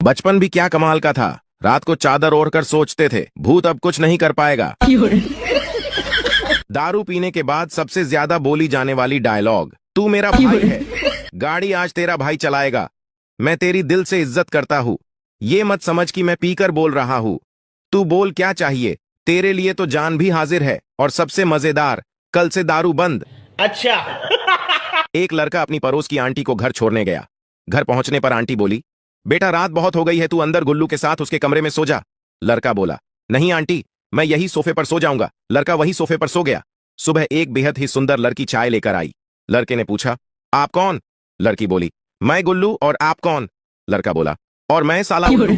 बचपन भी क्या कमाल का था। रात को चादर ओढ़ कर सोचते थे भूत अब कुछ नहीं कर पाएगा। दारू पीने के बाद सबसे ज्यादा बोली जाने वाली डायलॉग, तू मेरा भाई है, गाड़ी आज तेरा भाई चलाएगा, मैं तेरी दिल से इज्जत करता हूँ, ये मत समझ कि मैं पीकर बोल रहा हूँ, तू बोल क्या चाहिए, तेरे लिए तो जान भी हाजिर है, और सबसे मजेदार, कल से दारू बंद। अच्छा। एक लड़का अपनी पड़ोस की आंटी को घर छोड़ने गया। घर पहुंचने पर आंटी बोली, बेटा रात बहुत हो गई है, तू अंदर गुल्लू के साथ उसके कमरे में सो जा। लड़का बोला, नहीं आंटी, मैं यही सोफे पर सो जाऊंगा। लड़का वही सोफे पर सो गया। सुबह एक बेहद ही सुंदर लड़की चाय लेकर आई। लड़के ने पूछा, आप कौन? लड़की बोली, मैं गुल्लू, और आप कौन? लड़का बोला, और मैं साला उल्लू।